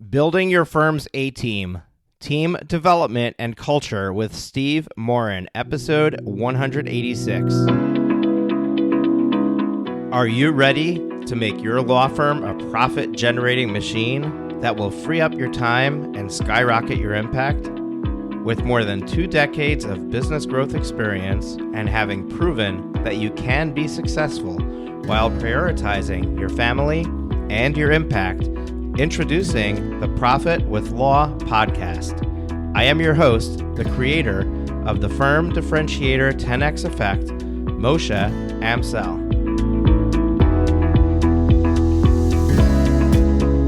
Building Your Firm's A-Team, Team Development and Culture with Steve Morin, episode 186. Are you ready to make your law firm a profit-generating machine that will free up your time and skyrocket your impact? With more than 2 decades of business growth experience and having proven that you can be successful while prioritizing your family and your impact, introducing the Profit with Law podcast. I am your host, the creator of the Firm Differentiator 10X Effect, Moshe Amsel.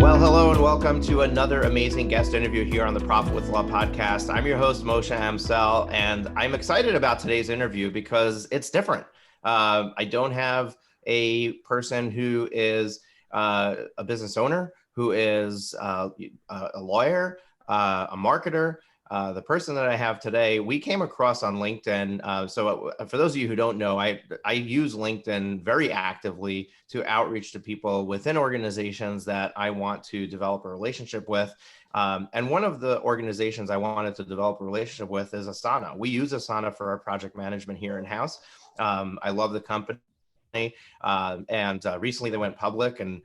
Well, hello and welcome to another amazing guest interview here on the Profit with Law podcast. I'm your host, Moshe Amsel, and I'm excited about today's interview because it's different. I don't have a person who is a business owner, who is a lawyer, a marketer. The person that I have today, we came across on LinkedIn. So for those of you who don't know, I use LinkedIn very actively to outreach to people within organizations that I want to develop a relationship with. And one of the organizations I wanted to develop a relationship with is Asana. We use Asana for our project management here in-house. I love the company. And recently they went public, and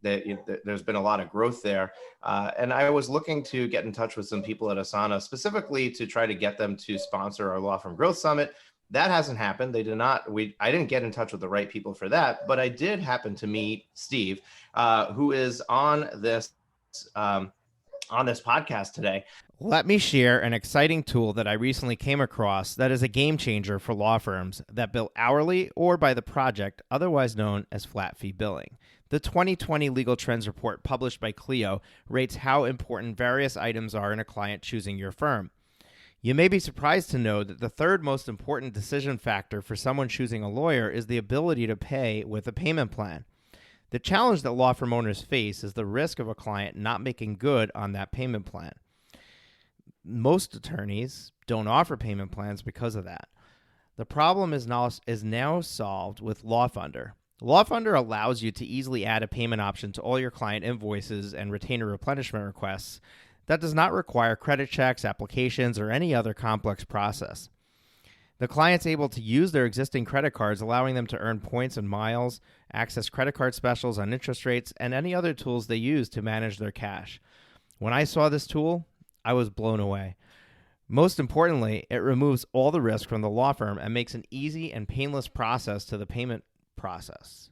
there's been a lot of growth there. And I was looking to get in touch with some people at Asana, specifically to try to get them to sponsor our Law Firm Growth Summit. That hasn't happened. They did not. I didn't get in touch with the right people for that, but I did happen to meet Steve, who is on this podcast today. Let me share an exciting tool that I recently came across that is a game changer for law firms that bill hourly or by the project, otherwise known as flat fee billing. The 2020 Legal Trends Report published by Clio rates how important various items are in a client choosing your firm. You may be surprised to know that the third most important decision factor for someone choosing a lawyer is the ability to pay with a payment plan. The challenge that law firm owners face is the risk of a client not making good on that payment plan. Most attorneys don't offer payment plans because of that. The problem is now solved with LawFunder. LawFunder allows you to easily add a payment option to all your client invoices and retainer replenishment requests that does not require credit checks, applications, or any other complex process. The client's able to use their existing credit cards, allowing them to earn points and miles, access credit card specials on interest rates, and any other tools they use to manage their cash. When I saw this tool, I was blown away. Most importantly, it removes all the risk from the law firm and makes an easy and painless process to the payment process.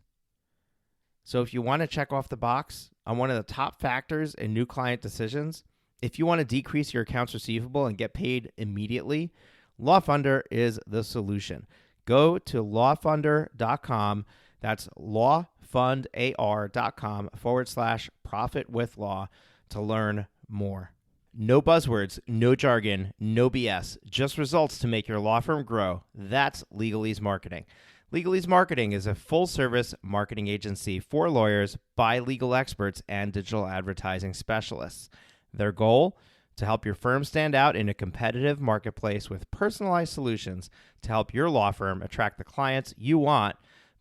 So if you want to check off the box on one of the top factors in new client decisions, if you want to decrease your accounts receivable and get paid immediately, LawFunder is the solution. Go to lawfunder.com. That's lawfundar.com/profitwithlaw to learn more. No buzzwords, no jargon, no BS, just results to make your law firm grow. That's Legalese Marketing. Legalese Marketing is a full-service marketing agency for lawyers by legal experts and digital advertising specialists. Their goal? To help your firm stand out in a competitive marketplace with personalized solutions to help your law firm attract the clients you want,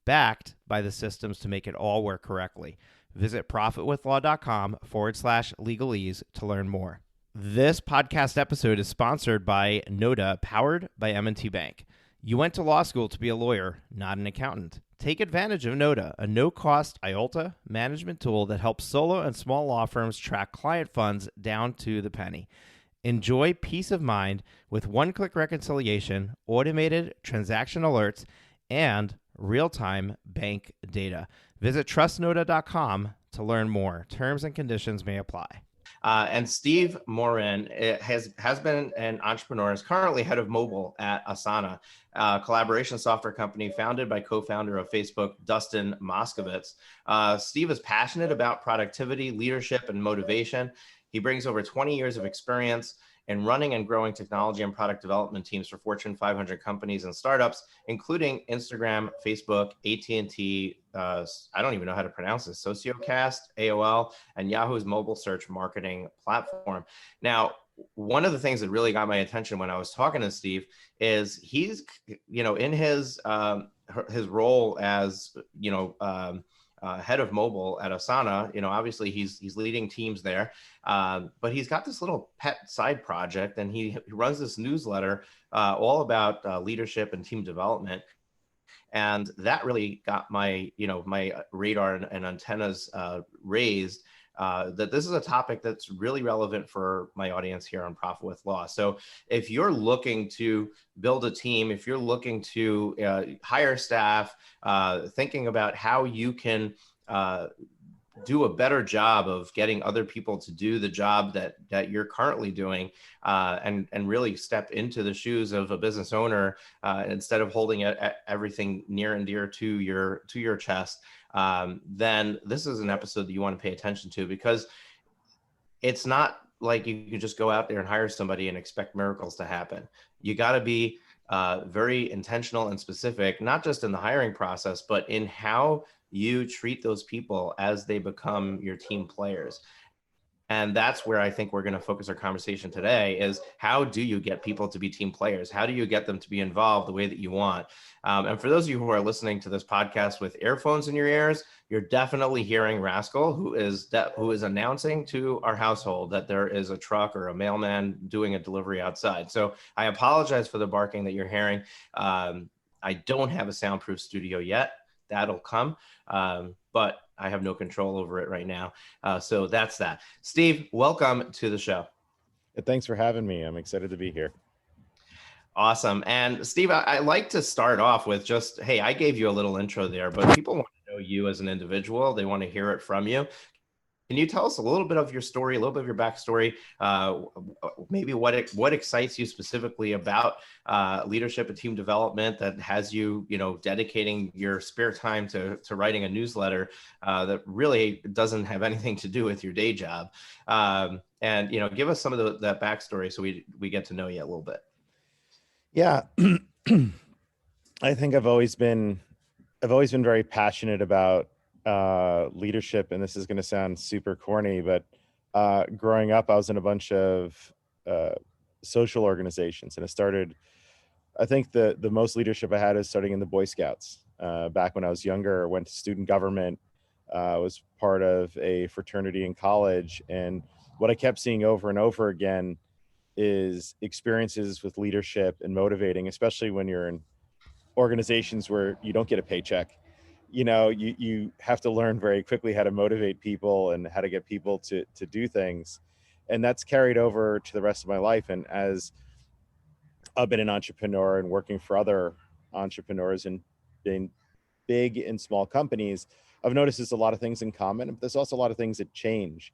backed by the systems to make it all work correctly. Visit profitwithlaw.com/legalese to learn more. This podcast episode is sponsored by Noda, powered by M&T Bank. You went to law school to be a lawyer, not an accountant. Take advantage of Noda, a no-cost IOLTA management tool that helps solo and small law firms track client funds down to the penny. Enjoy peace of mind with one-click reconciliation, automated transaction alerts, and real-time bank data. Visit trustnoda.com to learn more. Terms and conditions may apply. And Steve Morin has been an entrepreneur, is currently head of mobile at Asana, a collaboration software company founded by co-founder of Facebook, Dustin Moskovitz. Steve is passionate about productivity, leadership, and motivation. He brings over 20 years of experience in running and growing technology and product development teams for Fortune 500 companies and startups, including Instagram, Facebook, AT&T, I don't even know how to pronounce this, Sociocast, AOL, and Yahoo's mobile search marketing platform. Now, one of the things that really got my attention when I was talking to Steve is he's, in his role as, head of mobile at Asana. Obviously he's leading teams there, but he's got this little pet side project, and he runs this newsletter all about leadership and team development. And that really got my radar and antennas raised, that this is a topic that's really relevant for my audience here on Profit with Law. So if you're looking to build a team, if you're looking to hire staff, thinking about how you can do a better job of getting other people to do the job that you're currently doing, and really step into the shoes of a business owner, instead of holding everything near and dear to your chest, then this is an episode that you want to pay attention to, because it's not like you can just go out there and hire somebody and expect miracles to happen. You got to be very intentional and specific, not just in the hiring process, but in how you treat those people as they become your team players. And that's where I think we're going to focus our conversation today, is how do you get people to be team players? How do you get them to be involved the way that you want? And for those of you who are listening to this podcast with earphones in your ears, you're definitely hearing Rascal, who is announcing to our household that there is a truck or a mailman doing a delivery outside. So I apologize for the barking that you're hearing. I don't have a soundproof studio yet. That'll come. But I have no control over it right now. So that's that. Steve, welcome to the show. Thanks for having me. I'm excited to be here. Awesome. And Steve, I like to start off with just, hey, I gave you a little intro there, but people want to know you as an individual. They want to hear it from you. Can you tell us a little bit of your story, a little bit of your backstory, maybe what excites you specifically about leadership and team development that has you, dedicating your spare time to writing a newsletter that really doesn't have anything to do with your day job, and give us some of that backstory so we get to know you a little bit. Yeah, I think I've always been very passionate about leadership, and this is going to sound super corny, but growing up, I was in a bunch of social organizations, and I think the most leadership I had is starting in the Boy Scouts. Back when I was younger, I went to student government, was part of a fraternity in college, and what I kept seeing over and over again is experiences with leadership and motivating, especially when you're in organizations where you don't get a paycheck. You have to learn very quickly how to motivate people and how to get people to do things. And that's carried over to the rest of my life. And as I've been an entrepreneur and working for other entrepreneurs and being big and small companies, I've noticed there's a lot of things in common, but there's also a lot of things that change.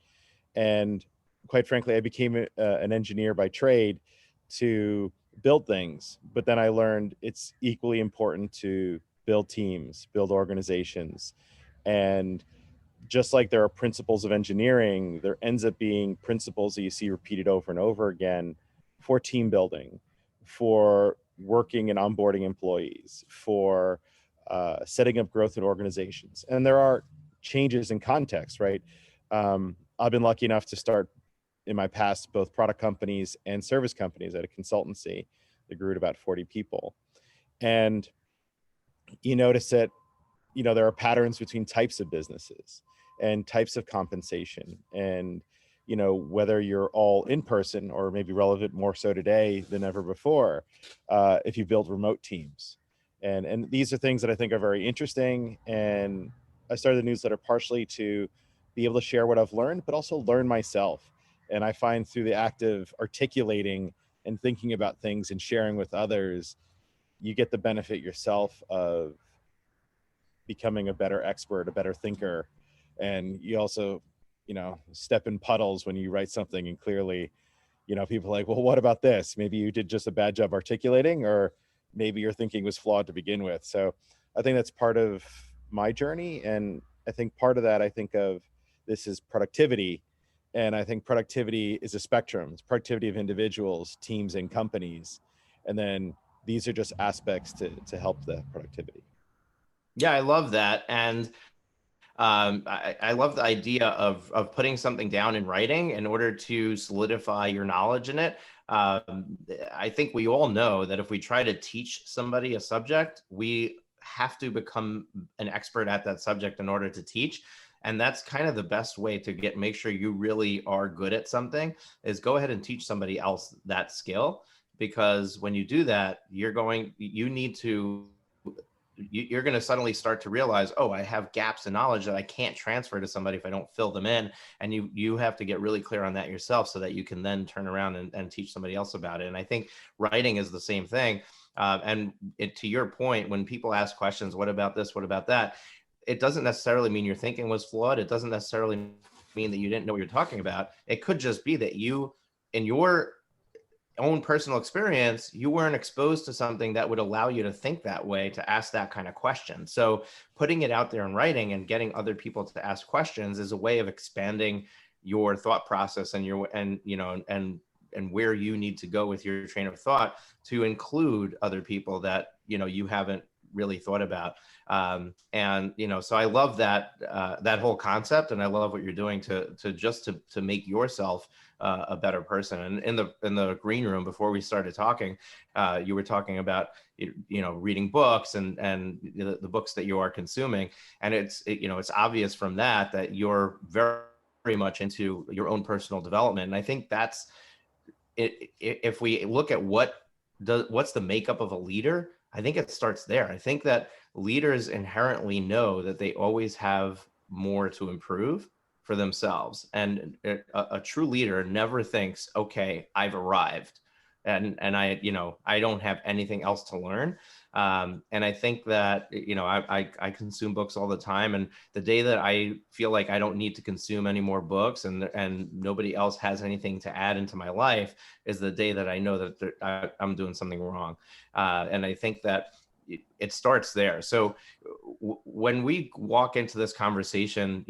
And quite frankly, I became an engineer by trade to build things, but then I learned it's equally important to build teams, build organizations. And just like there are principles of engineering, there ends up being principles that you see repeated over and over again for team building, for working and onboarding employees, for setting up growth in organizations. And there are changes in context, right? I've been lucky enough to start in my past both product companies and service companies at a consultancy that grew to about 40 people. And you notice that, there are patterns between types of businesses and types of compensation, and, whether you're all in person or maybe relevant more so today than ever before, if you build remote teams. And these are things that I think are very interesting. And I started the newsletter partially to be able to share what I've learned, but also learn myself. And I find through the act of articulating and thinking about things and sharing with others, you get the benefit yourself of becoming a better expert, a better thinker. And you also, step in puddles when you write something and clearly, people are like, well, what about this? Maybe you did just a bad job articulating, or maybe your thinking was flawed to begin with. So I think that's part of my journey. And I think part of that, I think of this is productivity. And I think productivity is a spectrum. It's productivity of individuals, teams, and companies. And then these are just aspects to help the productivity. Yeah, I love that. And I love the idea of putting something down in writing in order to solidify your knowledge in it. I think we all know that if we try to teach somebody a subject, we have to become an expert at that subject in order to teach. And that's kind of the best way to make sure you really are good at something, is go ahead and teach somebody else that skill. Because when you do that, you need to, you're going to suddenly start to realize, oh, I have gaps in knowledge that I can't transfer to somebody if I don't fill them in. And you have to get really clear on that yourself, so that you can then turn around and teach somebody else about it. And I think writing is the same thing. To your point, when people ask questions, what about this, what about that, it doesn't necessarily mean your thinking was flawed. It doesn't necessarily mean that you didn't know what you're talking about. It could just be that you, in your own personal experience, you weren't exposed to something that would allow you to think that way, to ask that kind of question. So putting it out there in writing and getting other people to ask questions is a way of expanding your thought process and and where you need to go with your train of thought, to include other people that you haven't really thought about. So I love that whole concept, and I love what you're doing to make yourself a better person. And in the green room before we started talking, you were talking about reading books and the books that you are consuming, and it's obvious from that you're very much into your own personal development. And I think that's it. If we look at what's the makeup of a leader, I think it starts there. I think that leaders inherently know that they always have more to improve for themselves. And a true leader never thinks, okay, I've arrived and I don't have anything else to learn. And I think that, I consume books all the time, and the day that I feel like I don't need to consume any more books and nobody else has anything to add into my life is the day that I know that I'm doing something wrong. And I think that it starts there. So when we walk into this conversation,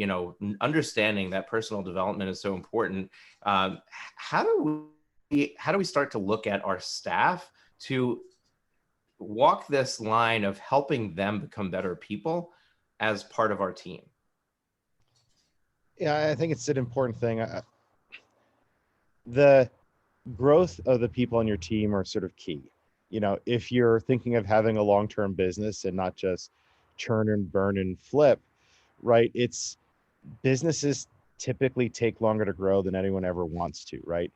understanding that personal development is so important, how do we start to look at our staff to walk this line of helping them become better people as part of our team? Yeah, I think it's an important thing. The growth of the people on your team are sort of key. If you're thinking of having a long-term business and not just churn and burn and flip, right? Businesses typically take longer to grow than anyone ever wants to, right?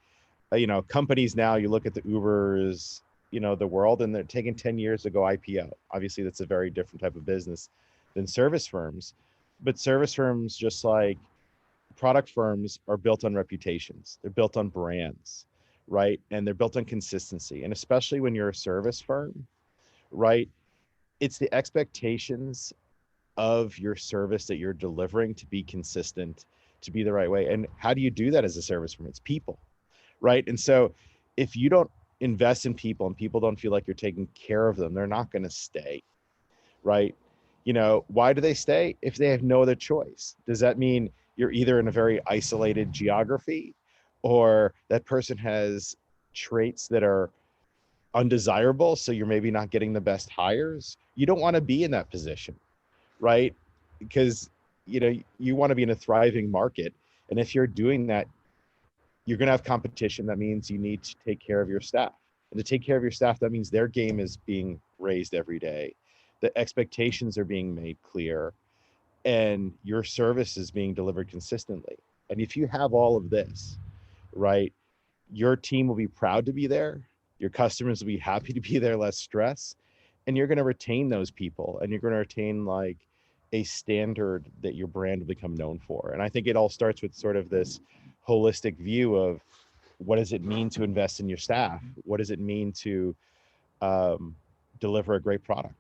Companies now, you look at the Ubers, the world, and they're taking 10 years to go IPO. Obviously, that's a very different type of business than service firms. But service firms, just like product firms, are built on reputations. They're built on brands, right? And they're built on consistency. And especially when you're a service firm, right? It's the expectations of your service that you're delivering to be consistent, to be the right way. And how do you do that as a service firm? It's people, right? And so if you don't invest in people and people don't feel like you're taking care of them, they're not going to stay, right? Why do they stay? If they have no other choice. Does that mean you're either in a very isolated geography, or that person has traits that are undesirable, so you're maybe not getting the best hires? You don't want to be in that position, right? Because you want to be in a thriving market, and if you're doing that, you're going to have competition. That means you need to take care of your staff, and to take care of your staff, that means their game is being raised every day, the expectations are being made clear, and your service is being delivered consistently. And if you have all of this, right, your team will be proud to be there, your customers will be happy to be there, less stress, and you're going to retain those people, and you're going to retain like a standard that your brand will become known for. And I think it all starts with sort of this holistic view of, what does it mean to invest in your staff? What does it mean to deliver a great product?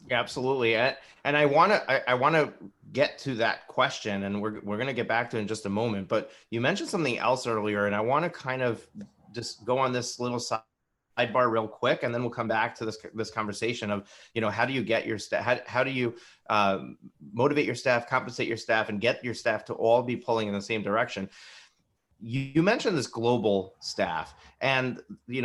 Yeah, absolutely. And I want to get to that question, and we're going to get back to it in just a moment. But you mentioned something else earlier, and I want to kind of just go on this little sidebar real quick, and then we'll come back to this conversation of, how do you get your staff, how do you motivate your staff, compensate your staff, and get your staff to all be pulling in the same direction. You mentioned this global staff, and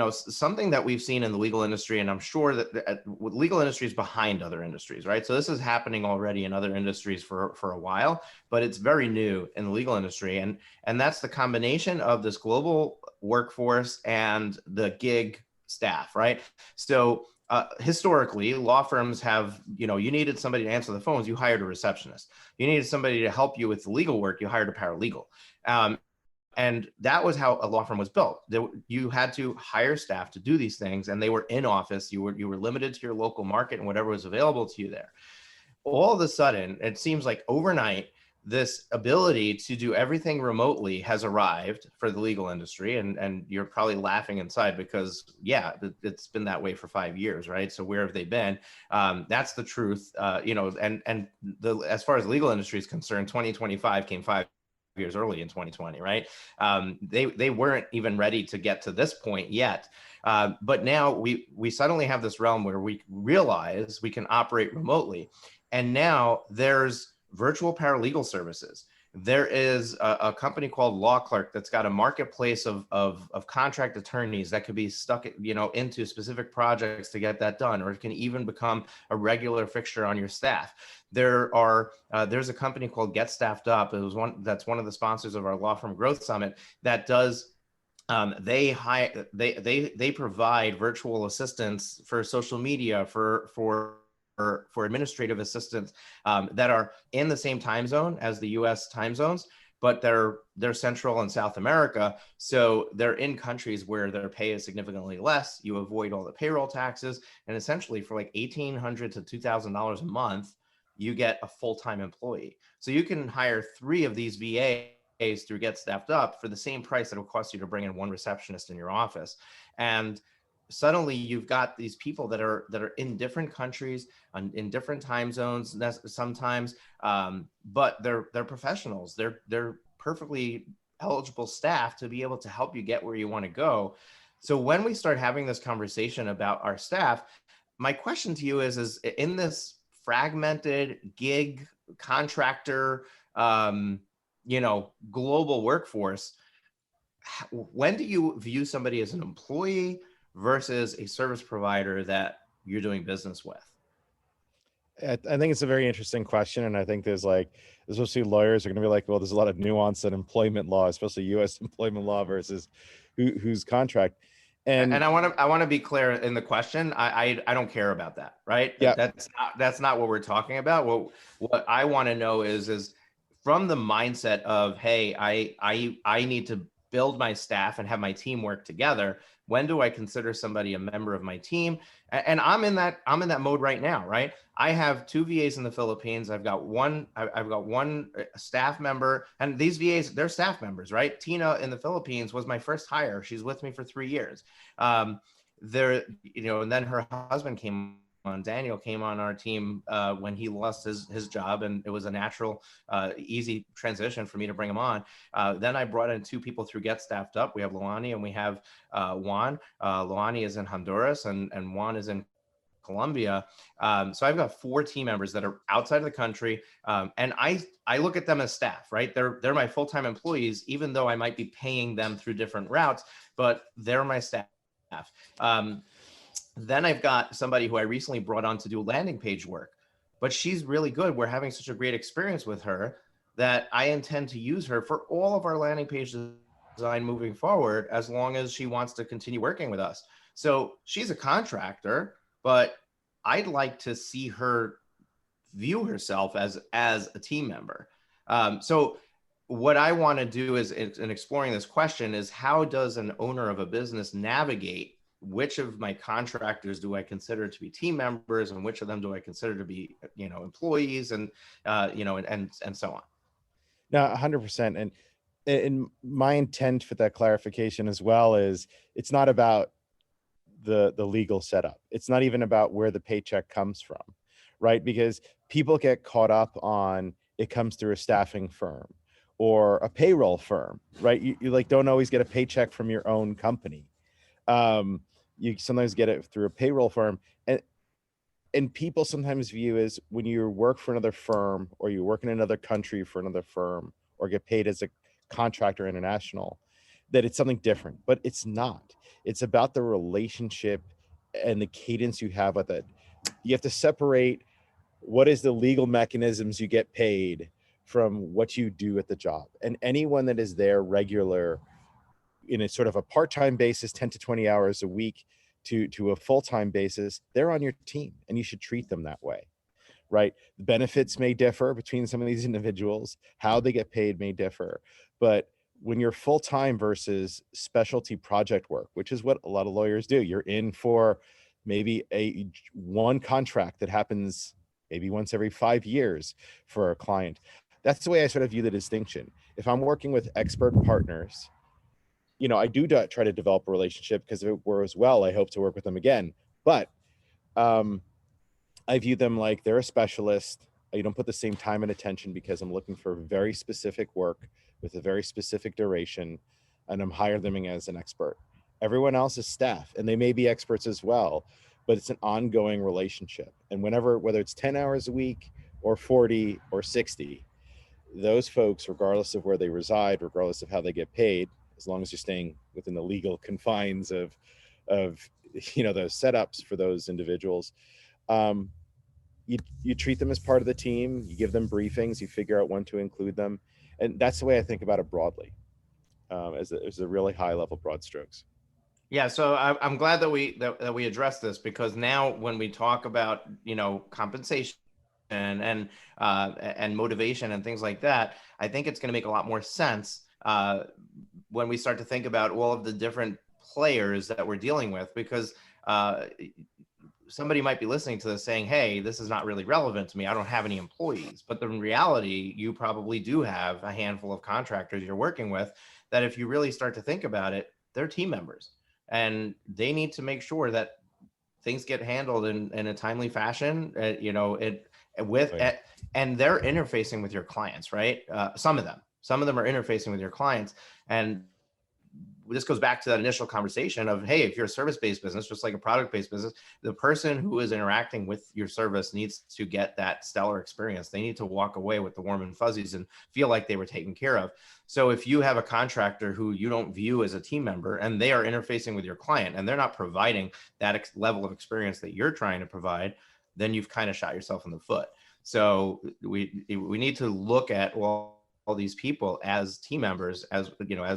something that we've seen in the legal industry, and I'm sure that the legal industry is behind other industries, right? So this is happening already in other industries for a while, but it's very new in the legal industry, and that's the combination of this global workforce and the gig staff, right? So historically, law firms have, you needed somebody to answer the phones, you hired a receptionist. You needed somebody to help you with the legal work, you hired a paralegal. And that was how a law firm was built. You had to hire staff to do these things, and they were in office. You were limited to your local market and whatever was available to you there. All of a sudden, it seems like overnight, this ability to do everything remotely has arrived for the legal industry. And you're probably laughing inside because, yeah, it's been that way for 5 years, right? So where have they been? That's the truth. As far as the legal industry is concerned, 2025 came 5 years early in 2020, right? They weren't even ready to get to this point yet. But now we suddenly have this realm where we realize we can operate remotely. And now there's virtual paralegal services. There is a company called Law Clerk that's got a marketplace of contract attorneys that could be stuck, into specific projects to get that done, or it can even become a regular fixture on your staff. There's a company called Get Staffed Up. That's one of the sponsors of our Law Firm Growth Summit that does. They provide virtual assistants for social media, for administrative assistants that are in the same time zone as the U.S. time zones, but they're Central and South America, so they're in countries where their pay is significantly less. You avoid all the payroll taxes, and essentially for like $1,800 to $2,000 a month, you get a full-time employee. So you can hire 3 of these VAs through Get Staffed Up for the same price that it will cost you to bring in 1 receptionist in your office. And suddenly you've got these people that are in different countries and in different time zones sometimes, but they're professionals. They're perfectly eligible staff to be able to help you get where you want to go. So when we start having this conversation about our staff, my question to you is in this fragmented gig contractor, global workforce, when do you view somebody as an employee versus a service provider that you're doing business with? I think it's a very interesting question. And I think especially lawyers are going to be like, well, there's a lot of nuance in employment law, especially U.S. employment law versus whose contract. And I want to be clear in the question. I don't care about that, right? Yeah. That's not what we're talking about. What I want to know is from the mindset of, hey, I need to build my staff and have my team work together. When do I consider somebody a member of my team? And I'm in that mode right now, right? I have 2 VAs in the Philippines. I've got one staff member, and these VAs, they're staff members, right? Tina in the Philippines was my first hire. She's with me for 3 years. And then her husband came on. Daniel came on our team when he lost his job, and it was a natural, easy transition for me to bring him on. Then I brought in 2 people through Get Staffed Up. We have Loani and we have Juan. Loani is in Honduras, and Juan is in Colombia. So I've got 4 team members that are outside of the country, and I look at them as staff, right? They're my full-time employees, even though I might be paying them through different routes, but they're my staff. Then I've got somebody who I recently brought on to do landing page work, but she's really good. We're having such a great experience with her that I intend to use her for all of our landing page design moving forward, as long as she wants to continue working with us. So she's a contractor, but I'd like to see her view herself as a team member. So what I want to do is, in exploring this question, is how does an owner of a business navigate which of my contractors do I consider to be team members, and which of them do I consider to be, employees, and and so on. No, 100%. And my intent for that clarification as well is, it's not about the legal setup. It's not even about where the paycheck comes from, right? Because people get caught up on it comes through a staffing firm or a payroll firm, right? You like don't always get a paycheck from your own company. You sometimes get it through a payroll firm, and people sometimes view as when you work for another firm, or you work in another country for another firm, or get paid as a contractor international, that it's something different, but it's not. It's about the relationship and the cadence you have with it. You have to separate what is the legal mechanisms you get paid from what you do at the job. And anyone that is there regular in a sort of a part-time basis, 10 to 20 hours a week, to a full-time basis, they're on your team and you should treat them that way, right? The benefits may differ between some of these individuals, how they get paid may differ, but when you're full-time versus specialty project work, which is what a lot of lawyers do, you're in for maybe one contract that happens maybe once every 5 years for a client. That's the way I sort of view the distinction. If I'm working with expert partners, I do try to develop a relationship, because if it works well, I hope to work with them again. But I view them like they're a specialist. You don't put the same time and attention, because I'm looking for very specific work with a very specific duration, and I'm hiring them as an expert. Everyone else is staff, and they may be experts as well, but it's an ongoing relationship. And whether it's 10 hours a week or 40 or 60, those folks, regardless of where they reside, regardless of how they get paid, as long as you're staying within the legal confines of those setups for those individuals, you treat them as part of the team. You give them briefings. You figure out when to include them, and that's the way I think about it broadly, as a really high level broad strokes. Yeah, so I'm glad that we addressed this, because now when we talk about compensation and motivation and things like that, I think it's going to make a lot more sense when we start to think about all of the different players that we're dealing with, because somebody might be listening to this saying, hey, this is not really relevant to me. I don't have any employees. But in reality, you probably do have a handful of contractors you're working with that, if you really start to think about it, they're team members, and they need to make sure that things get handled in a timely fashion, and they're interfacing with your clients, right? Some of them are interfacing with your clients. And this goes back to that initial conversation of, hey, if you're a service-based business, just like a product-based business, the person who is interacting with your service needs to get that stellar experience. They need to walk away with the warm and fuzzies and feel like they were taken care of. So if you have a contractor who you don't view as a team member, and they are interfacing with your client, and they're not providing that level of experience that you're trying to provide, then you've kind of shot yourself in the foot. So we need to look at all these people as team members, as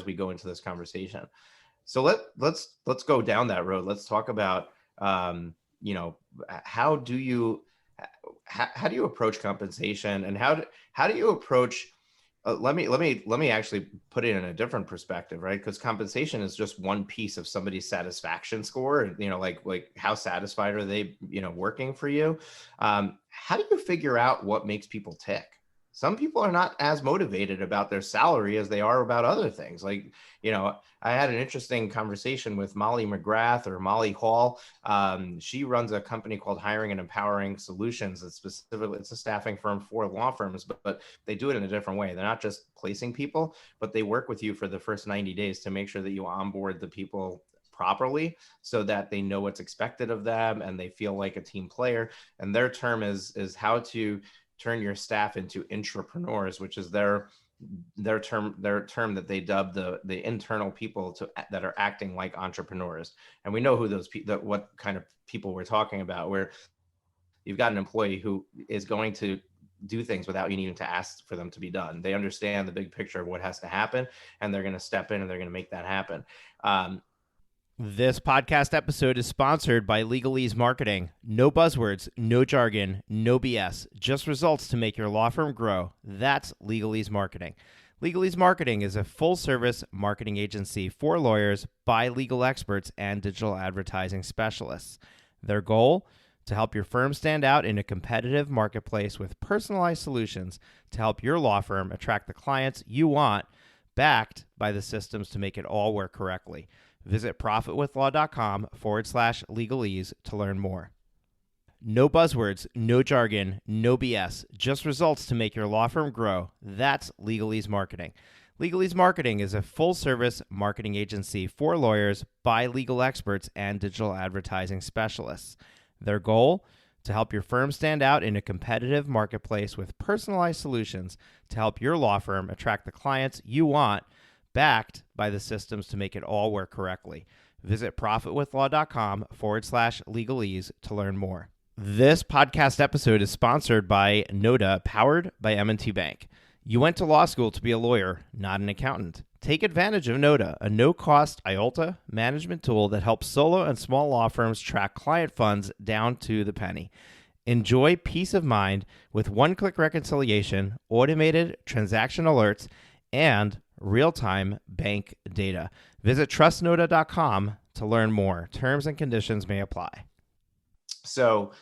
we go into this conversation. So let's go down that road. Let's talk about how do you approach compensation, and how do you approach let me actually put it in a different perspective, right? Because compensation is just one piece of somebody's satisfaction score. Like how satisfied are they working for you? How do you figure out what makes people tick? Some people are not as motivated about their salary as they are about other things. Like, I had an interesting conversation with Molly McGrath, or Molly Hall. She runs a company called Hiring and Empowering Solutions. It's a staffing firm for law firms, but they do it in a different way. They're not just placing people, but they work with you for the first 90 days to make sure that you onboard the people properly, so that they know what's expected of them and they feel like a team player. And their term is how to turn your staff into intrapreneurs, which is their term that they dub the internal people that are acting like entrepreneurs. And we know who what kind of people we're talking about, where you've got an employee who is going to do things without you needing to ask for them to be done. They understand the big picture of what has to happen, and they're going to step in and they're going to make that happen. This podcast episode is sponsored by Legalese Marketing. No buzzwords, no jargon, no BS, just results to make your law firm grow. That's Legalese Marketing. Legalese Marketing is a full-service marketing agency for lawyers by legal experts and digital advertising specialists. Their goal? To help your firm stand out in a competitive marketplace with personalized solutions to help your law firm attract the clients you want, backed by the systems to make it all work correctly. Visit profitwithlaw.com/legalese to learn more. No buzzwords, no jargon, no BS, just results to make your law firm grow. That's Legalese Marketing. Legalese Marketing is a full-service marketing agency for lawyers by legal experts and digital advertising specialists. Their goal? To help your firm stand out in a competitive marketplace with personalized solutions to help your law firm attract the clients you want, backed by the systems to make it all work correctly. Visit profitwithlaw.com/legalese to learn more. This podcast episode is sponsored by Noda, powered by M&T Bank. You went to law school to be a lawyer, not an accountant. Take advantage of Noda, a no-cost IOLTA management tool that helps solo and small law firms track client funds down to the penny. Enjoy peace of mind with one-click reconciliation, automated transaction alerts, and real-time bank data. Visit trustnoda.com to learn more. Terms and conditions may apply. So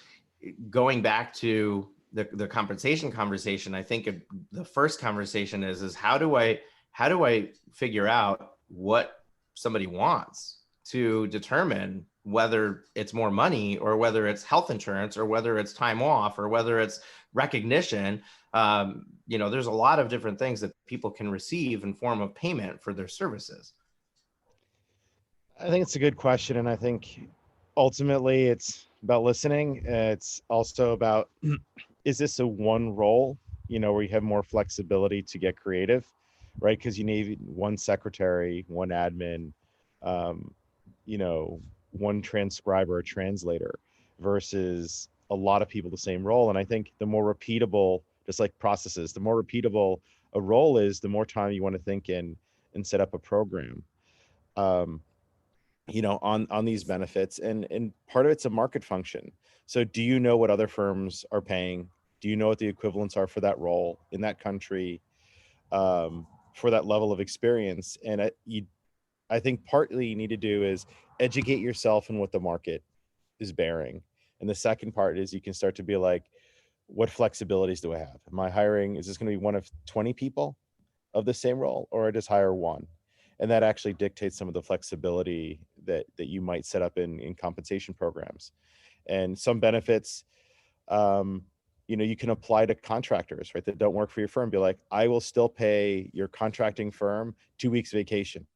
going back to the compensation conversation, I think the first conversation is how do I figure out what somebody wants to determine whether it's more money or whether it's health insurance or whether it's time off or whether it's recognition. There's a lot of different things that people can receive in form of payment for their services. I think it's a good question. And I think ultimately it's about listening. It's also about, is this a one role, where you have more flexibility to get creative, right? Because you need one secretary, one admin, one transcriber or translator versus a lot of people the same role. And I think the more repeatable, just like processes, the more repeatable a role is, the more time you want to think in and set up a program. On these benefits, and part of it's a market function. So do you know what other firms are paying? Do you know what the equivalents are for that role in that country, for that level of experience? And I think partly you need to do is educate yourself in what the market is bearing. And the second part is you can start to be like, what flexibilities do I have? Am I hiring, is this going to be one of 20 people of the same role, or I just hire one? And that actually dictates some of the flexibility that you might set up in compensation programs. And some benefits, you can apply to contractors, right, that don't work for your firm. Be like, I will still pay your contracting firm 2 weeks vacation.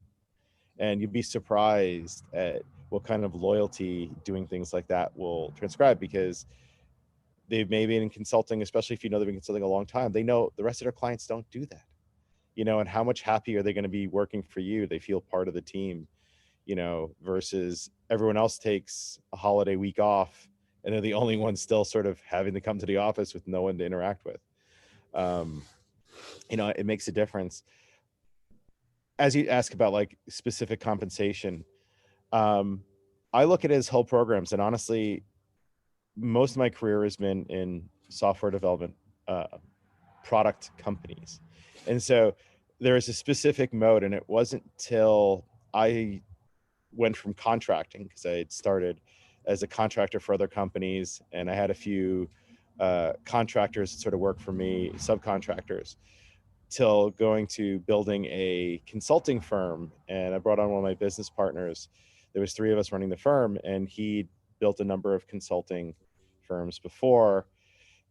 And you'd be surprised at what kind of loyalty doing things like that will transcribe, because they've maybe been in consulting, especially if they've been consulting a long time, they know the rest of their clients don't do that. And how much happier are they going to be working for you? They feel part of the team, versus everyone else takes a holiday week off and they're the only ones still sort of having to come to the office with no one to interact with. It makes a difference. As you ask about like specific compensation, I look at it as whole programs. And honestly, most of my career has been in software development, product companies. And so there is a specific mode, and it wasn't till I went from contracting, because I had started as a contractor for other companies, and I had a few contractors that sort of work for me, subcontractors, till going to building a consulting firm. And I brought on one of my business partners. There was 3 of us running the firm, and he built a number of consulting firms before.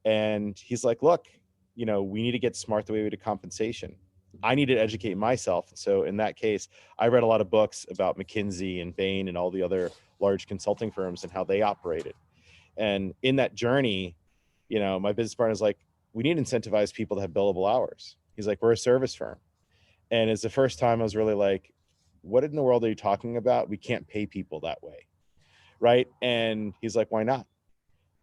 And he's like, look, we need to get smart the way we do compensation. I need to educate myself. So in that case, I read a lot of books about McKinsey and Bain and all the other large consulting firms and how they operated. And in that journey, my business partner is like, we need to incentivize people to have billable hours. He's like, we're a service firm. And it's the first time I was really like, what in the world are you talking about? We can't pay people that way. Right. And he's like, why not?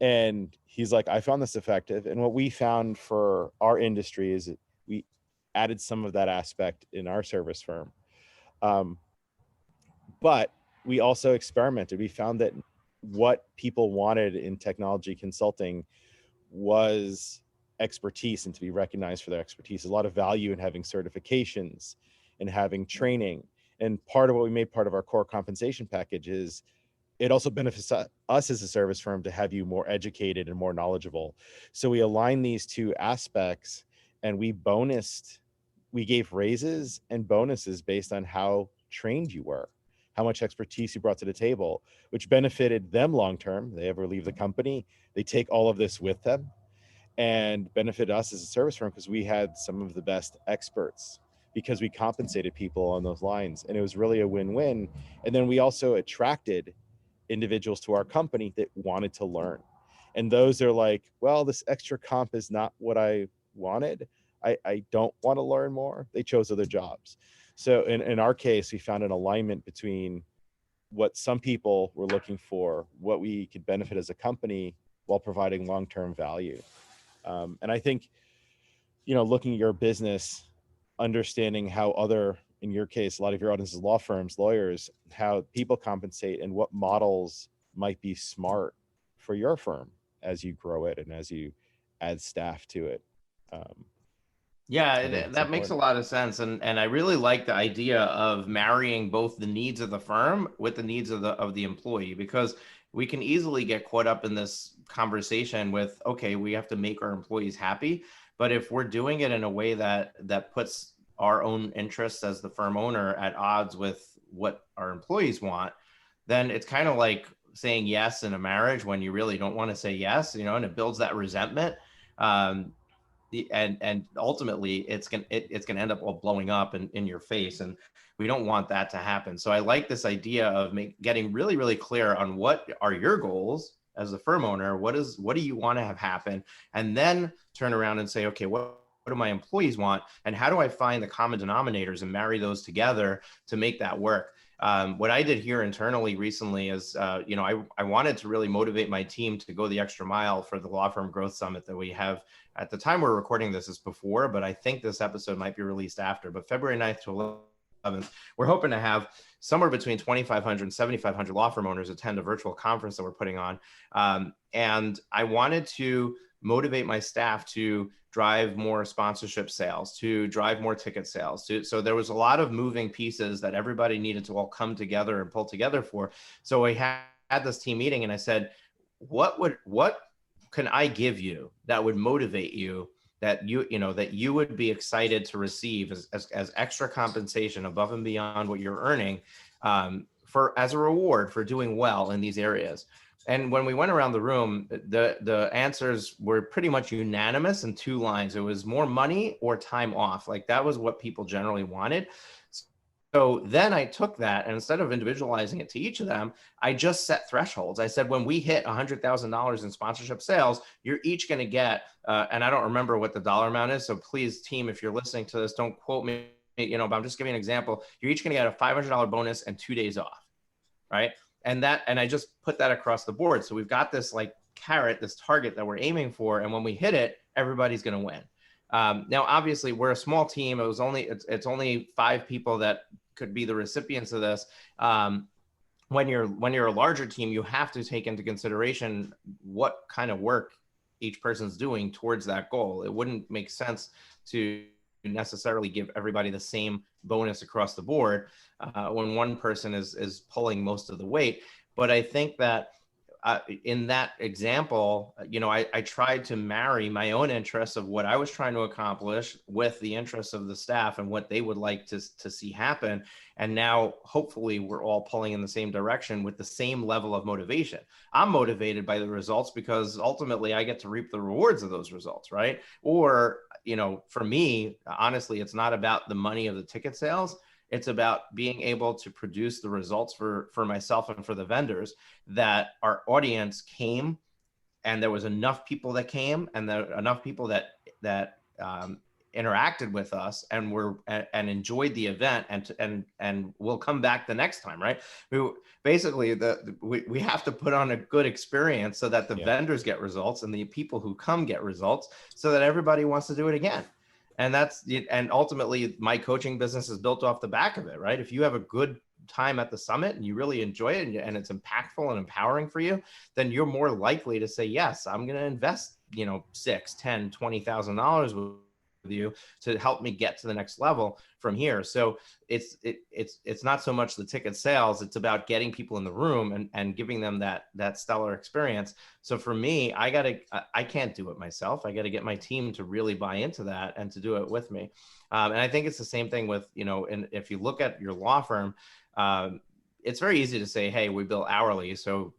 And he's like, I found this effective. And what we found for our industry is that we added some of that aspect in our service firm. But we also experimented. We found that what people wanted in technology consulting was expertise, and to be recognized for their expertise. There's a lot of value in having certifications and having training. And part of what we made part of our core compensation package is it also benefits us as a service firm to have you more educated and more knowledgeable. So we align these two aspects, and we gave raises and bonuses based on how trained you were, how much expertise you brought to the table, which benefited them long-term. They ever leave the company, they take all of this with them, and benefit us as a service firm because we had some of the best experts, because we compensated people on those lines. And it was really a win-win. And then we also attracted individuals to our company that wanted to learn. And those are like, well, this extra comp is not what I wanted. I don't want to learn more. They chose other jobs. So in our case, we found an alignment between what some people were looking for, what we could benefit as a company while providing long-term value. And I think looking at your business, understanding how other, in your case, a lot of your audience is law firms, lawyers, how people compensate and what models might be smart for your firm as you grow it and as you add staff to it. Um, Yeah, I think it's that makes a important. lot of sense, and I really like the idea of marrying both the needs of the firm with the needs of the employee, because we can easily get caught up in this conversation with, okay, we have to make our employees happy, but if we're doing it in a way that puts our own interests as the firm owner at odds with what our employees want, then it's kind of like saying yes in a marriage when you really don't want to say yes, and it builds that resentment. Um, and ultimately it's gonna end up all blowing up in your face, and we don't want that to happen. So I like this idea of getting really really clear on what are your goals as a firm owner, what do you want to have happen, and then turn around and say, okay, what do my employees want, and how do I find the common denominators and marry those together to make that work. What I did here internally recently is, I wanted to really motivate my team to go the extra mile for the Law Firm Growth Summit that we have. At the time we're recording this is before, but I think this episode might be released after. But February 9th to 11th, we're hoping to have somewhere between 2,500 and 7,500 law firm owners attend a virtual conference that we're putting on. And I wanted to motivate my staff to drive more sponsorship sales, to drive more ticket sales. So there was a lot of moving pieces that everybody needed to all come together and pull together for. So I had this team meeting and I said, what can I give you that would motivate you, that you would be excited to receive as extra compensation above and beyond what you're earning, for as a reward for doing well in these areas. And when we went around the room, the answers were pretty much unanimous in two lines. It was more money or time off. Like that was what people generally wanted. So then I took that, and instead of individualizing it to each of them, I just set thresholds. I said, when we hit $100,000 in sponsorship sales, you're each going to get, and I don't remember what the dollar amount is. So please, team, if you're listening to this, don't quote me, but I'm just giving an example. You're each going to get a $500 bonus and 2 days off, right? And I just put that across the board. So we've got this like carrot, this target that we're aiming for. And when we hit it, everybody's going to win. Now, obviously, we're a small team. It's only 5 people that could be the recipients of this. When you're a larger team, you have to take into consideration what kind of work each person's doing towards that goal. It wouldn't make sense to necessarily give everybody the same bonus across the board when one person is pulling most of the weight. But I think that in that example, I tried to marry my own interests of what I was trying to accomplish with the interests of the staff and what they would like to see happen. And now, hopefully, we're all pulling in the same direction with the same level of motivation. I'm motivated by the results because ultimately I get to reap the rewards of those results, right? Or, for me, honestly, it's not about the money of the ticket sales. It's about being able to produce the results for myself and for the vendors, that our audience came, and there was enough people that came, and there enough people that interacted with us and enjoyed the event, and will come back the next time, right? Basically, we have to put on a good experience so that the vendors get results and the people who come get results, so that everybody wants to do it again. And ultimately my coaching business is built off the back of it, right? If you have a good time at the summit and you really enjoy it and it's impactful and empowering for you, then you're more likely to say, yes, I'm going to invest, $6, $10, $20,000 with you to help me get to the next level from here. So it's not so much the ticket sales, it's about getting people in the room and giving them that stellar experience. So for me, I can't do it myself. I got to get my team to really buy into that and to do it with me. And I think it's the same thing with, and if you look at your law firm, it's very easy to say, hey, we bill hourly. So,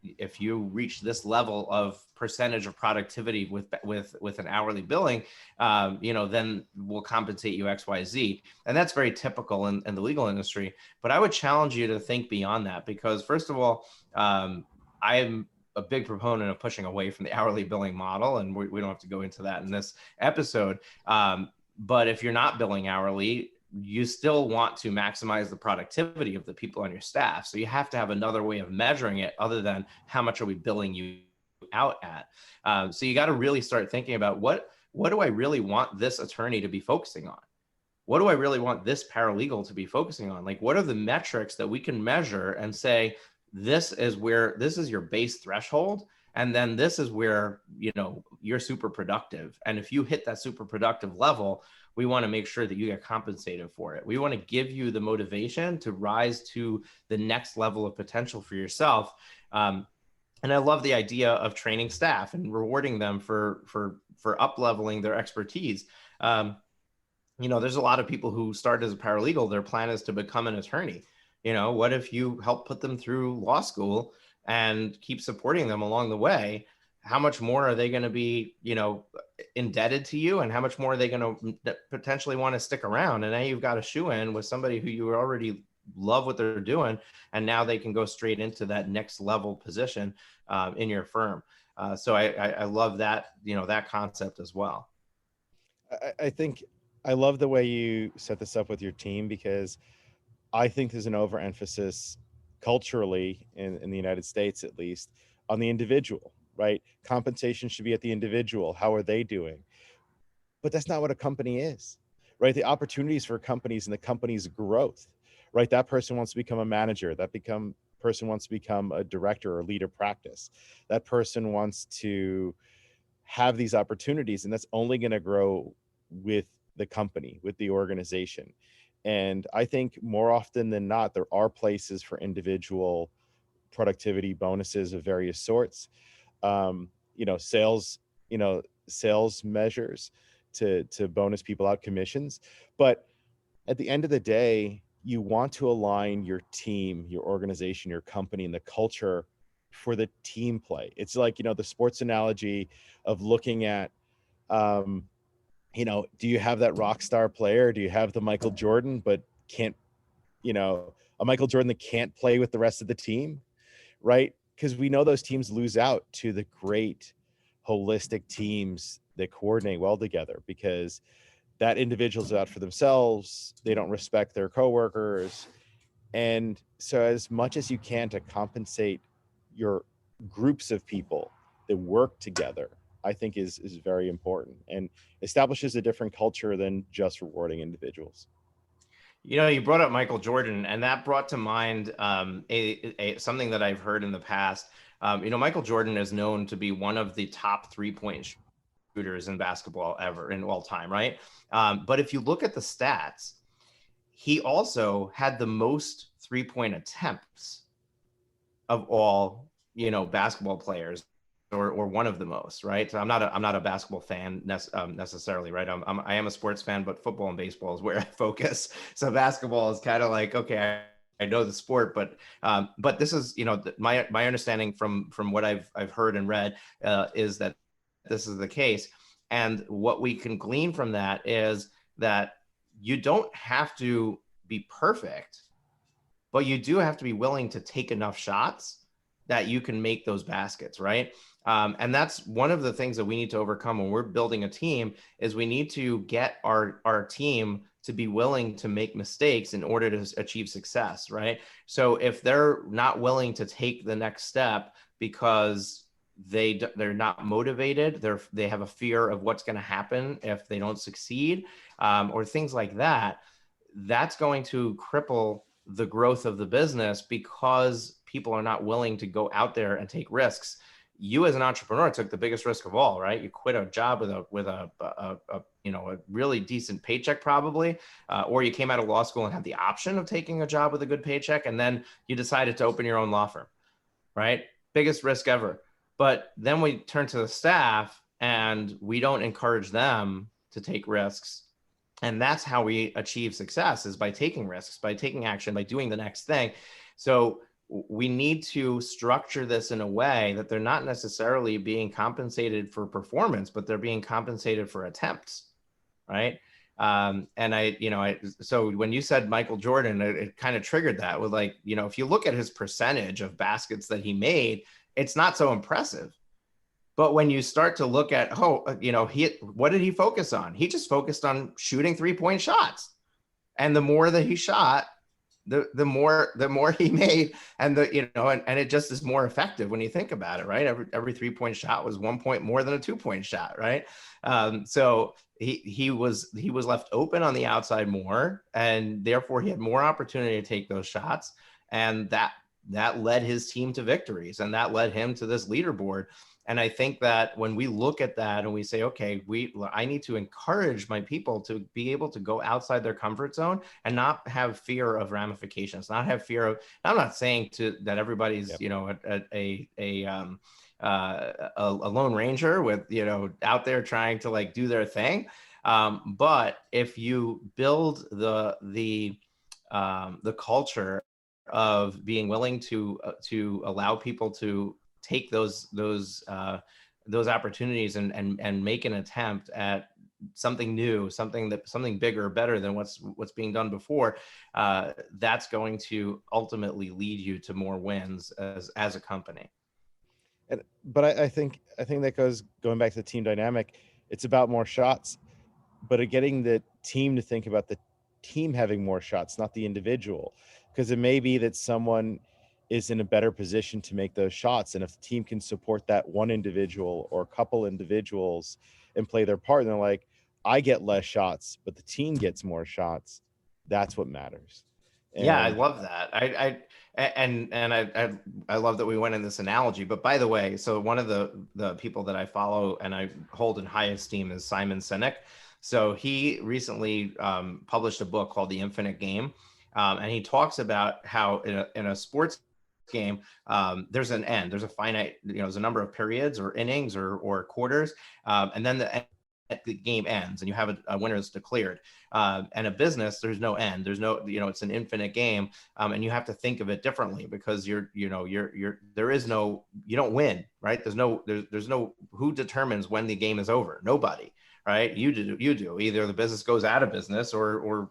if you reach this level of percentage of productivity with an hourly billing, then we'll compensate you X, Y, Z. And that's very typical in the legal industry. But I would challenge you to think beyond that, because first of all, I'm a big proponent of pushing away from the hourly billing model. And we don't have to go into that in this episode. But if you're not billing hourly, you still want to maximize the productivity of the people on your staff. So you have to have another way of measuring it other than how much are we billing you out at. So you got to really start thinking about what what do I really want this attorney to be focusing on? What do I really want this paralegal to be focusing on? Like, what are the metrics that we can measure and say, this is your base threshold. And then this is where, you're super productive. And if you hit that super productive level, we want to make sure that you get compensated for it. We want to give you the motivation to rise to the next level of potential for yourself. And I love the idea of training staff and rewarding them for up leveling their expertise. There's a lot of people who start as a paralegal. Their plan is to become an attorney. What if you help put them through law school and keep supporting them along the way? How much more are they going to be, indebted to you, and how much more are they going to potentially want to stick around? And now you've got a shoe in with somebody who you already love what they're doing, and now they can go straight into that next level position in your firm. So I love that, that concept as well. I think I love the way you set this up with your team, because I think there's an overemphasis culturally in the United States, at least, on the individual, right? Compensation should be at the individual. How are they doing? But that's not what a company is, right? The opportunities for companies and the company's growth, right? That person wants to become a manager. Person wants to become a director or lead a practice. That person wants to have these opportunities, and that's only going to grow with the company, with the organization. And I think more often than not, there are places for individual productivity bonuses of various sorts, sales, sales measures to bonus people out, commissions. But at the end of the day, you want to align your team, your organization, your company, and the culture for the team play. It's like, the sports analogy of looking at, do you have that rock star player? Do you have the Michael Jordan, but can't, a Michael Jordan that can't play with the rest of the team, right? Because we know those teams lose out to the great holistic teams that coordinate well together, because that individual's out for themselves. They don't respect their coworkers. And so as much as you can to compensate your groups of people that work together, I think is very important, and establishes a different culture than just rewarding individuals. You brought up Michael Jordan, and that brought to mind something that I've heard in the past. Michael Jordan is known to be one of the top 3-point shooters in basketball ever, in all time, right? But if you look at the stats, he also had the most 3-point attempts of all, basketball players, or one of the most, right? So I'm not a basketball fan necessarily, right? I am a sports fan, but football and baseball is where I focus. So basketball is kind of like, okay, I know the sport, but this is, my understanding from what I've heard and read is that this is the case. And what we can glean from that is that you don't have to be perfect, but you do have to be willing to take enough shots that you can make those baskets, right? And that's one of the things that we need to overcome when we're building a team, is we need to get our team to be willing to make mistakes in order to achieve success, right? So if they're not willing to take the next step because they're not motivated, they have a fear of what's going to happen if they don't succeed, or things like that, that's going to cripple the growth of the business, because people are not willing to go out there and take risks. You as an entrepreneur took the biggest risk of all, right? You quit a job with a really decent paycheck, probably, or you came out of law school and had the option of taking a job with a good paycheck, and then you decided to open your own law firm, right? Biggest risk ever. But then we turn to the staff and we don't encourage them to take risks. And that's how we achieve success, is by taking risks, by taking action, by doing the next thing. So we need to structure this in a way that they're not necessarily being compensated for performance, but they're being compensated for attempts, right? So when you said Michael Jordan, it kind of triggered that with, like, if you look at his percentage of baskets that he made, it's not so impressive. But when you start to look at, what did he focus on? He just focused on shooting 3-point shots. And the more that he shot, the more he made, and and it just is more effective when you think about it, right? Every 3-point shot was 1 point more than a 2-point shot, right? So he was left open on the outside more, and therefore he had more opportunity to take those shots, and that led his team to victories, and that led him to this leaderboard. And I think that when we look at that and we say, okay, I need to encourage my people to be able to go outside their comfort zone and not have fear of ramifications, not have fear of. I'm not saying that everybody's Yep. A lone ranger with out there trying to like do their thing, but if you build the culture of being willing to allow people to take those opportunities and make an attempt at something new, something bigger, better than what's being done before, that's going to ultimately lead you to more wins as a company. But I think that going back to the team dynamic, it's about more shots, but getting the team to think about the team having more shots, not the individual, because it may be that someone is in a better position to make those shots, and if the team can support that one individual or a couple individuals and play their part, and they're like, I get less shots, but the team gets more shots. That's what matters. Yeah, I And love that. I love that we went in this analogy. But by the way, so one of the people that I follow and I hold in high esteem is Simon Sinek. So he recently published a book called The Infinite Game, and he talks about how in a sports game, there's an end, there's a finite, there's a number of periods or innings or quarters, and then the game ends and you have a winner that's declared. And a business, there's no end, there's no, it's an infinite game, and you have to think of it differently because there is no, you don't win, right? There's no who determines when the game is over. Nobody, right? You do. Either the business goes out of business or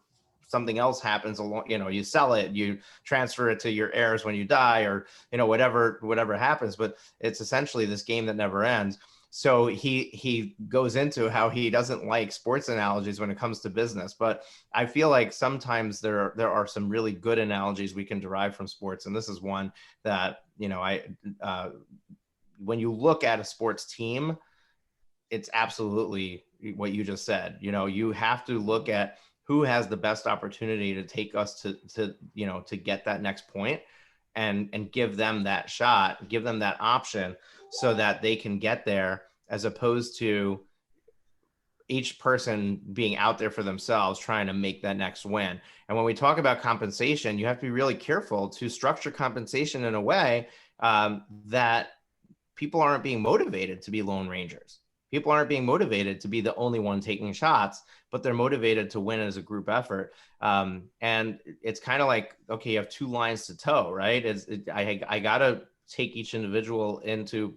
something else happens along, you sell it, you transfer it to your heirs when you die, or whatever happens. But it's essentially this game that never ends. So he goes into how he doesn't like sports analogies when it comes to business, but I feel like sometimes there are some really good analogies we can derive from sports, and this is one that when you look at a sports team, it's absolutely what you just said. You have to look at who has the best opportunity to take us to get that next point, and give them that shot, give them that option so that they can get there, as opposed to each person being out there for themselves trying to make that next win. And when we talk about compensation, you have to be really careful to structure compensation in a way that people aren't being motivated to be lone rangers. People aren't being motivated to be the only one taking shots, but they're motivated to win as a group effort. And it's kind of like, okay, you have two lines to toe, right? I got to take each individual into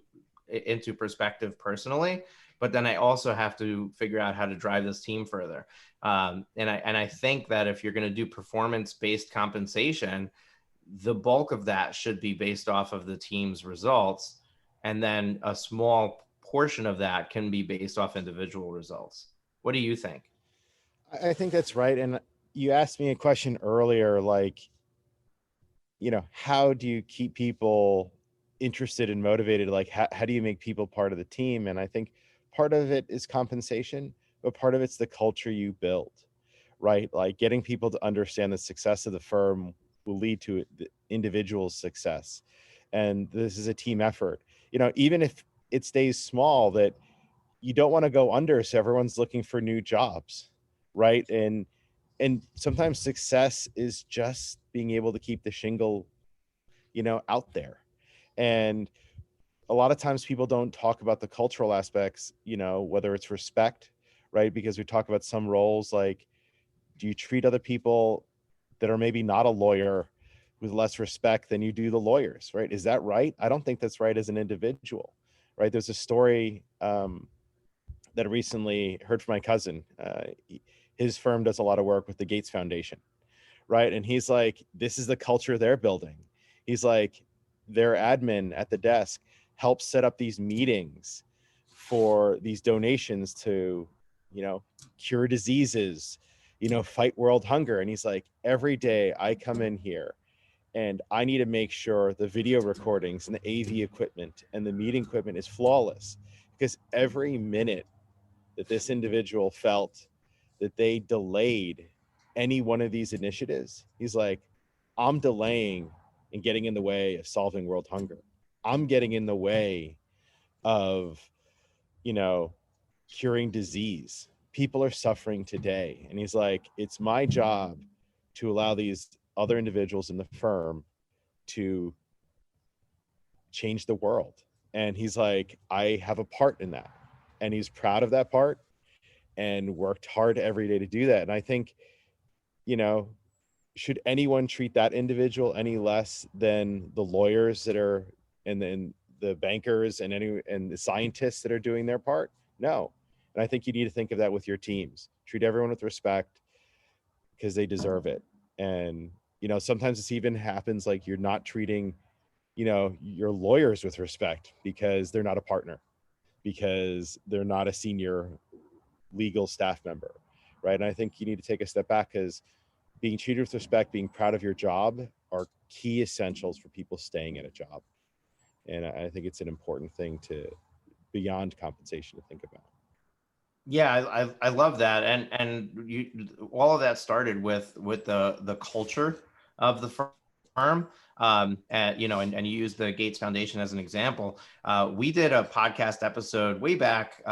perspective personally, but then I also have to figure out how to drive this team further. And I think that if you're going to do performance-based compensation, the bulk of that should be based off of the team's results, and then a small portion of that can be based off individual results. What do you think? I think that's right. And you asked me a question earlier, like, how do you keep people interested and motivated? Like, how do you make people part of the team? And I think part of it is compensation, but part of it's the culture you build, right? Like getting people to understand the success of the firm will lead to the individual's success. And this is a team effort, even if it stays small, that you don't want to go under. So everyone's looking for new jobs, right? And sometimes success is just being able to keep the shingle, out there. And a lot of times people don't talk about the cultural aspects, whether it's respect, right? Because we talk about some roles, like, do you treat other people that are maybe not a lawyer with less respect than you do the lawyers, right? Is that right? I don't think that's right as an individual, right? There's a story that I recently heard from my cousin. His firm does a lot of work with the Gates Foundation, right? And he's like, this is the culture they're building. He's like, their admin at the desk helps set up these meetings for these donations to, cure diseases, fight world hunger. And he's like, every day I come in here and I need to make sure the video recordings and the AV equipment and the meeting equipment is flawless, because every minute that this individual felt that they delayed any one of these initiatives, he's like, I'm delaying and getting in the way of solving world hunger. I'm getting in the way of, curing disease. People are suffering today. And he's like, it's my job to allow these other individuals in the firm to change the world. And he's like, I have a part in that. And he's proud of that part and worked hard every day to do that. And I think, you know, should anyone treat that individual any less than the lawyers that are, and then the bankers and the scientists that are doing their part? No. And I think you need to think of that with your teams. Treat everyone with respect because they deserve it. And, sometimes this even happens like you're not treating, your lawyers with respect because they're not a partner, because they're not a senior legal staff member, right? And I think you need to take a step back, because being treated with respect, being proud of your job are key essentials for people staying at a job. And I think it's an important thing to, beyond compensation, to think about. Yeah, I love that, and all of that started with the culture of the firm, and you use the Gates Foundation as an example. We did a podcast episode way back,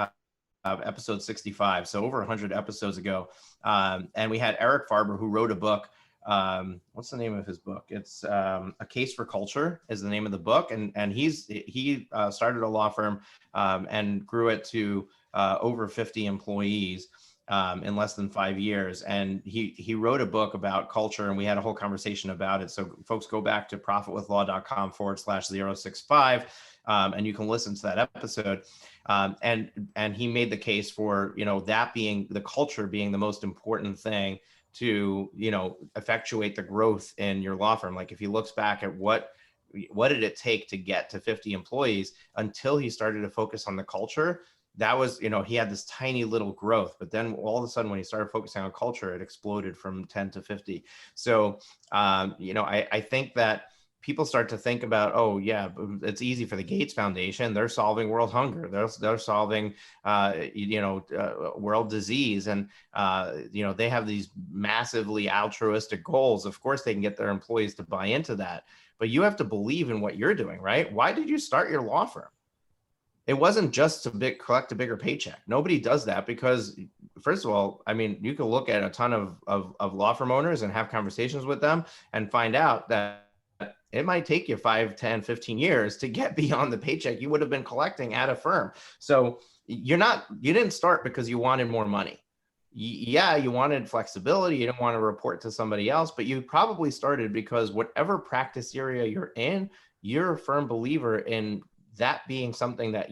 episode 65, so over 100 episodes ago, and we had Eric Farber, who wrote a book. What's the name of his book? It's A Case for Culture is the name of the book, and he started a law firm and grew it to over 50 employees in less than 5 years. And he wrote a book about culture, and we had a whole conversation about it. So folks, go back to profitwithlaw.com/065, and you can listen to that episode. And he made the case for, that being the culture being the most important thing to, effectuate the growth in your law firm. Like if he looks back at what did it take to get to 50 employees until he started to focus on the culture, that was, he had this tiny little growth, but then all of a sudden when he started focusing on culture, it exploded from 10 to 50. So, I think that people start to think about, oh yeah, it's easy for the Gates Foundation. They're solving world hunger. They're solving, world disease. And, they have these massively altruistic goals. Of course, they can get their employees to buy into that, but you have to believe in what you're doing, right? Why did you start your law firm? It wasn't just to collect a bigger paycheck. Nobody does that because, first of all, I mean, you can look at a ton of law firm owners and have conversations with them and find out that it might take you 5, 10, 15 years to get beyond the paycheck you would have been collecting at a firm. So you didn't start because you wanted more money. Yeah, you wanted flexibility. You didn't want to report to somebody else, but you probably started because whatever practice area you're in, you're a firm believer in that being something that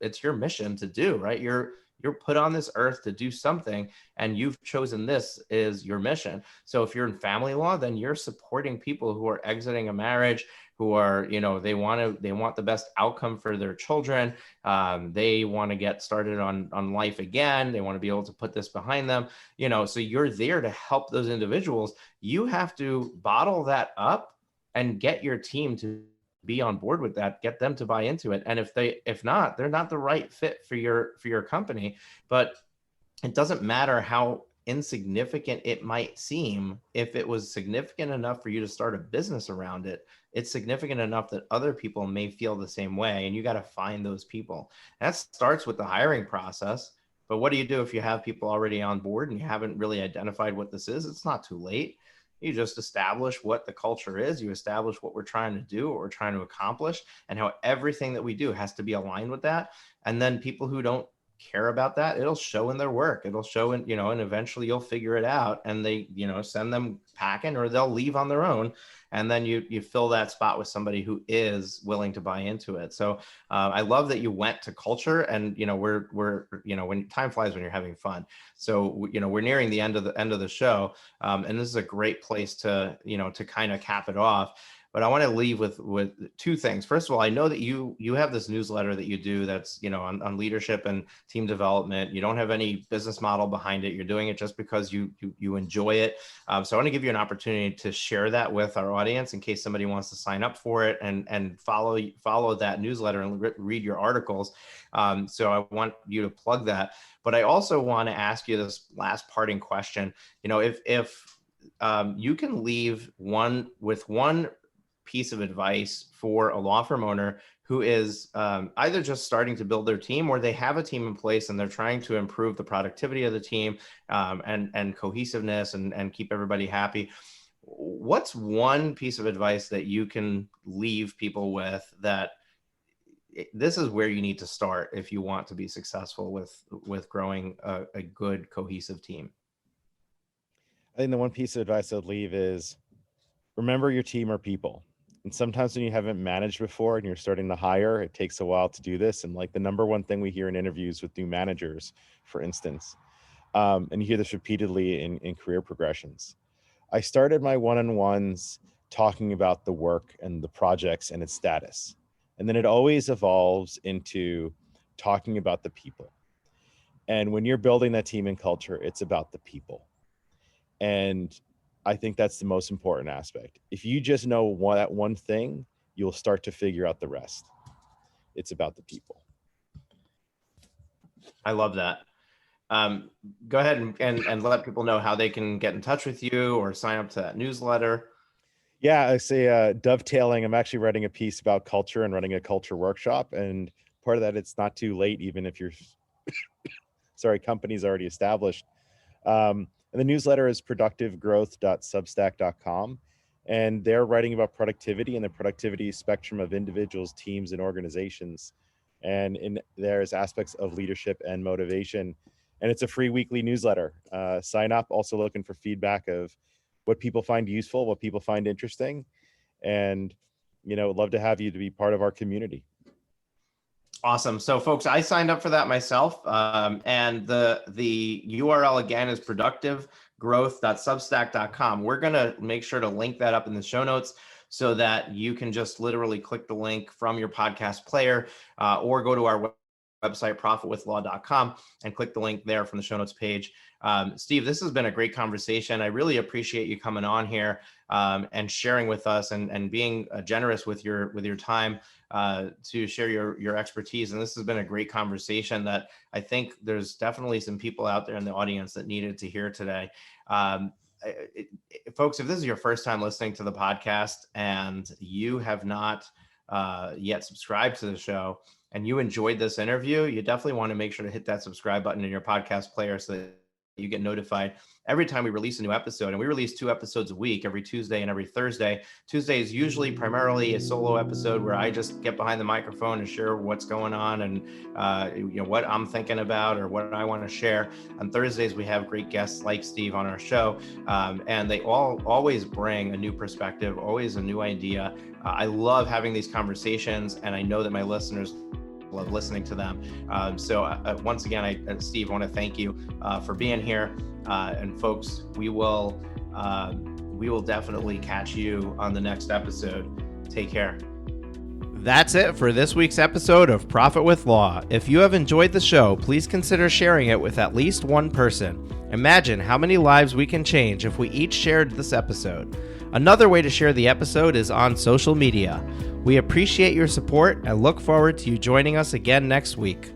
it's your mission to do, right? You're put on this earth to do something, and you've chosen this is your mission. So if you're in family law, then you're supporting people who are exiting a marriage, who are, they want the best outcome for their children. They want to get started on life again. They want to be able to put this behind them, so you're there to help those individuals. You have to bottle that up and get your team to be on board with that, get them to buy into it. And if not, they're not the right fit for your company. But it doesn't matter how insignificant it might seem. If it was significant enough for you to start a business around it, it's significant enough that other people may feel the same way. And you got to find those people. That starts with the hiring process. But what do you do if you have people already on board and you haven't really identified what this is? It's not too late. You just establish what the culture is. You establish what we're trying to do, what we're trying to accomplish, and how everything that we do has to be aligned with that. And then people who don't care about that, it'll show in their work. It'll show in, and eventually you'll figure it out, and they, send them packing, or they'll leave on their own. And then you fill that spot with somebody who is willing to buy into it. So I love that you went to culture, and, we're when time flies when you're having fun. So, we're nearing the end of the show. And this is a great place to, to kind of cap it off. but I want to leave with two things. First of all, I know that you have this newsletter that you do that's, on leadership and team development. You don't have any business model behind it. You're doing it just because you enjoy it. So I want to give you an opportunity to share that with our audience in case somebody wants to sign up for it and follow that newsletter and read your articles. So I want you to plug that. But I also want to ask you this last parting question. If you can leave one piece of advice for a law firm owner who is either just starting to build their team, or they have a team in place and they're trying to improve the productivity of the team and cohesiveness and keep everybody happy, what's one piece of advice that you can leave people with that this is where you need to start if you want to be successful with growing a good cohesive team? I think the one piece of advice I'd leave is remember your team are people. And sometimes when you haven't managed before and you're starting to hire, it takes a while to do this. And like the number one thing we hear in interviews with new managers, for instance, and you hear this repeatedly in career progressions. I started my one-on-ones talking about the work and the projects and its status. And then it always evolves into talking about the people. And when you're building that team and culture, it's about the people. And I think that's the most important aspect. If you just know that one thing, you'll start to figure out the rest. It's about the people. I love that. Go ahead and let people know how they can get in touch with you or sign up to that newsletter. Yeah, I say dovetailing. I'm actually writing a piece about culture and running a culture workshop. And part of that, it's not too late, even if your company's already established. And the newsletter is productivegrowth.substack.com. And they're writing about productivity and the productivity spectrum of individuals, teams, and organizations. And there's aspects of leadership and motivation. And it's a free weekly newsletter. Sign up. Also looking for feedback of what people find useful, what people find interesting. And, would love to have you to be part of our community. Awesome. So folks, I signed up for that myself. And the URL again is productivegrowth.substack.com. We're going to make sure to link that up in the show notes so that you can just literally click the link from your podcast player or go to our website, profitwithlaw.com, and click the link there from the show notes page. Steve, this has been a great conversation. I really appreciate you coming on here and sharing with us and being generous with your time to share your expertise. And this has been a great conversation that I think there's definitely some people out there in the audience that needed to hear today. Folks, if this is your first time listening to the podcast and you have not yet subscribed to the show and you enjoyed this interview, you definitely want to make sure to hit that subscribe button in your podcast player so that you get notified every time we release a new episode. And we release 2 episodes a week, every Tuesday and every Thursday. Tuesday is usually primarily a solo episode where I just get behind the microphone and share what's going on and what I'm thinking about or what I want to share. On Thursdays, we have great guests like Steve on our show, and they always bring a new perspective, always a new idea. I love having these conversations, and I know that my listeners love listening to them. So once again, Steve, I want to thank you for being here. And folks, we will definitely catch you on the next episode. Take care. That's it for this week's episode of Profit with Law. If you have enjoyed the show, please consider sharing it with at least one person. Imagine how many lives we can change if we each shared this episode. Another way to share the episode is on social media. We appreciate your support and look forward to you joining us again next week.